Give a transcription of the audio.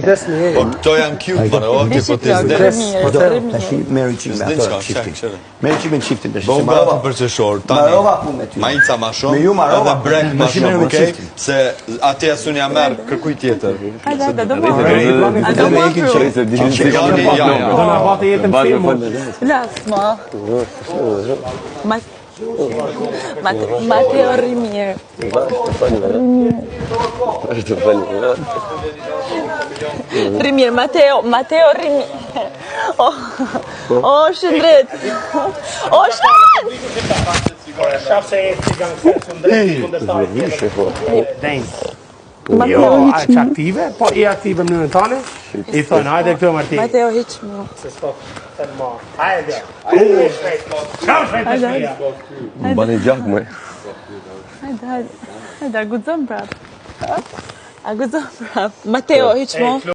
Po këto janë cute, bërë, o, ti po të zdesë. Tash merri çik me ato çiftin. Merri çik me çiftin tash. Bo bratu për qeshor, tani, majica ma shumë, edhe brek ma shumë, okej? Se ati asun ja merë kërkuj tjetër. Do na bate jetën filmu. Lasma. Mateo Rimir. Rimir, Mateo Rimir. O, shëndret. O, shëndret. Shaf se e të ganë kundërshtar. Jo, aq aktive, po i aktive në mënyrën tane. I thonë, hajde këtu Martin. Mateo hiç më. Se s'po të më. Hajde. Hajde shpejt. Shkam shpejt të shpija. Më bani gjak, mëj. Hajde, aguzon prap. Aguzon prap. Mateo hiç më.